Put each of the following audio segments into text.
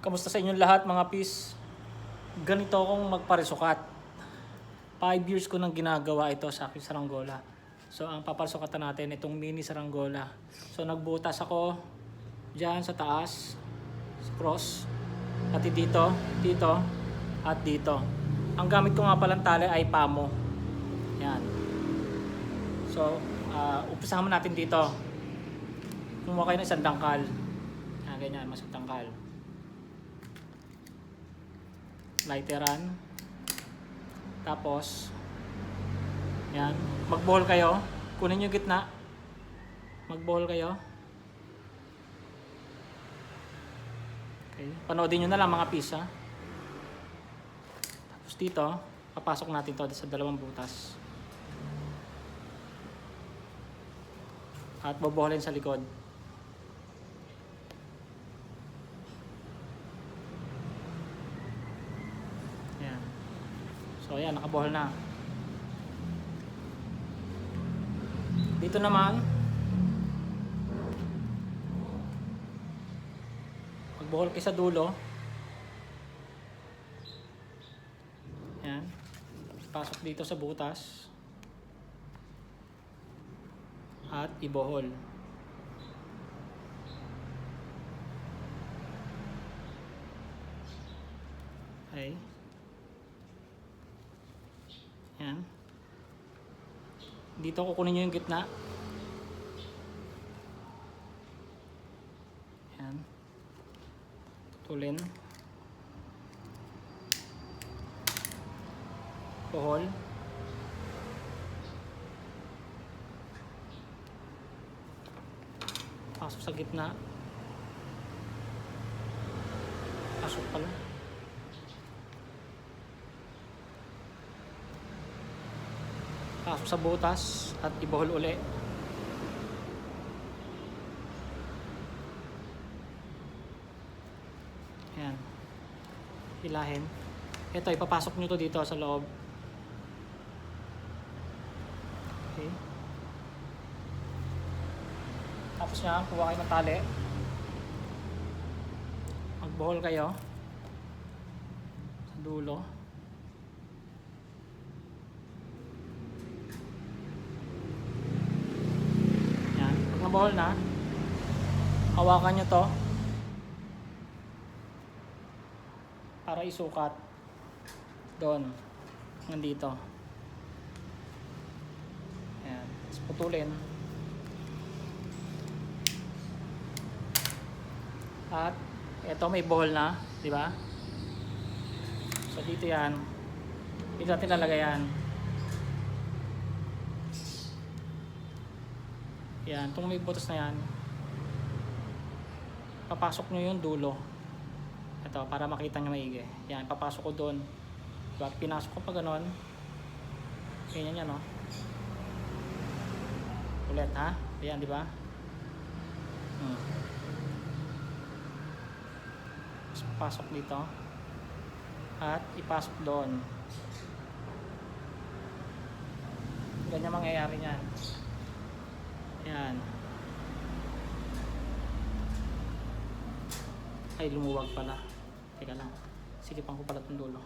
Kamusta sa inyong lahat mga pis? Ganito akong magparisukat. 5 years ko nang ginagawa ito sa aking saranggola. So ang paparisukatan natin itong mini saranggola. So nagbutas ako dyan sa taas, sa cross, pati dito, dito, at dito. Ang gamit ko nga palang tali ay pamo. Yan. So umpisahan natin dito. Kumuha kayo ng isang dangkal. Ganyan, mas dangkal. Lighteran. Tapos yan, magbohol kayo. Kunin yung gitna. Magbohol kayo. Okay, panoodin nyo na lang mga pisa. Tapos dito, papasok natin to sa dalawang butas. At boboholin sa likod. So ayan, nakabohol na. Dito naman, magbohol kayo sa dulo. Ayan. Pasok dito sa butas. At ibohol. Okay. Yan. Dito kukunin nyo yung gitna. Yan. Tutulin. Puhol. Pasok sa gitna. Pasok pala. Pasok sa butas at ibohol uli. Ayan. Hilahin. Ito, ipapasok nyo to dito sa loob. Okay. Tapos yan, kuha kayo ng tali. Magbohol kayo sa dulo. Bohol na, hawakan nyo to para isukat doon, nandito. Ayan, tapos putulin at ito may bohol na, di ba? So dito yan, dito natin lalagay yan. Yan, itong may butas na yan, papasok nyo yung dulo. Ito, para makita nyo maigi. Yan, papasok ko doon. Diba? Pinasok ko pa ganon. Ganyan yan, no? Ulit, ha? Ayan, di ba? Tapos papasok dito. At ipasok doon. Ganyan mangyayari niyan. Yan. Ay, lumuwag pala. Teka lang. Sikipan ko pala itong dulo.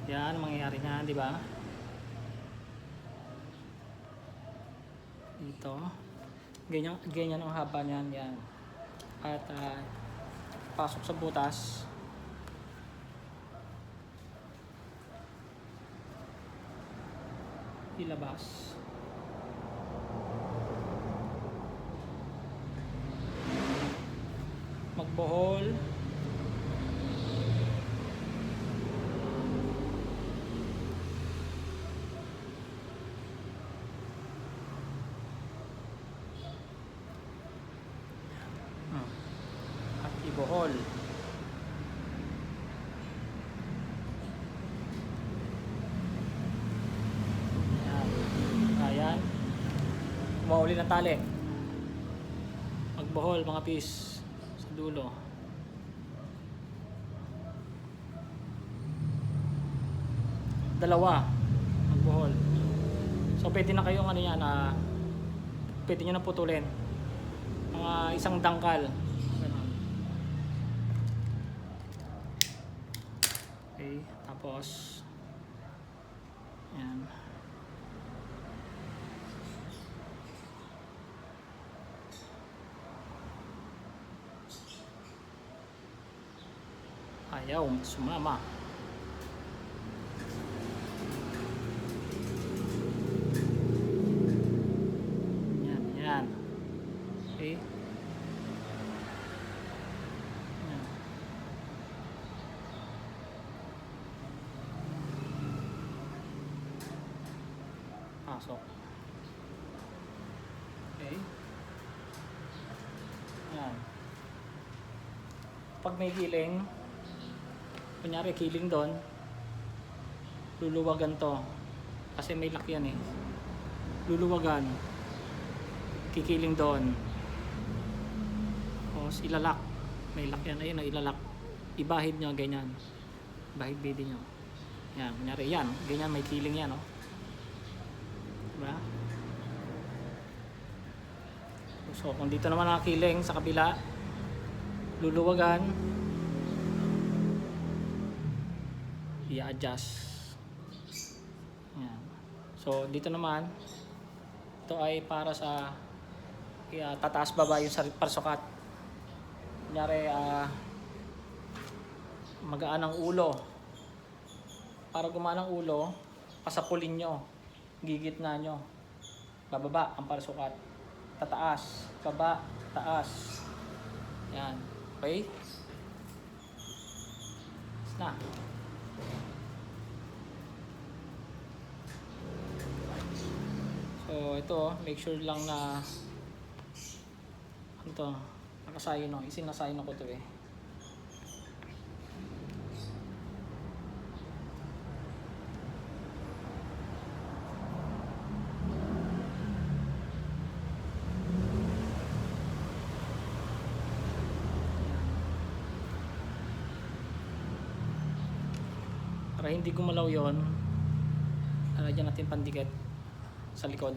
Yan, mangyayari niyan, di ba? Dito. Ganyan ang haba niyan, yan. At pasok sa butas. Ilabas. Magbohol. At ibohol. Magpahuli ng tali. Magbuhol mga pis sa dulo. Dalawa. Magbuhol. So pwede na kayong ano yan, pwede nyo na putulin. Mga isang dangkal. Ganun. Okay, tapos yan. Ayaw sumama. Yan, yan. Okay. Yan. Pasok. Okay. Yan. Pag may giling, kunyari kiling doon, luluwagan to kasi may lock yan eh. Luluwagan, kikiling doon, tapos ilalak, may lock yan, ayun na ilalak, ibahid nyo ganyan, bahid bidi nyo yan, kunyari yan, ganyan may kiling yan, oh. Diba? So kung dito naman nakakiling sa kabila, luluwagan, i-adjust. Yan. So dito naman, ito ay para sa tataas baba yung parsukat. Kunyari magaan ang ulo. Para gumaan ang ulo, pasapulin nyo, gigitna nyo, bababa ang parsukat, tataas, baba, taas. Yan. Okay? Na. So ito, make sure lang na ano to, nakasayo no, isinasayo na ko to eh. Para hindi gumalaw yon, lalagyan natin pandikit sa likod.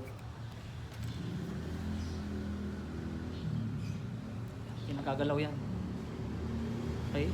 Hindi nakagalaw yan. Okay?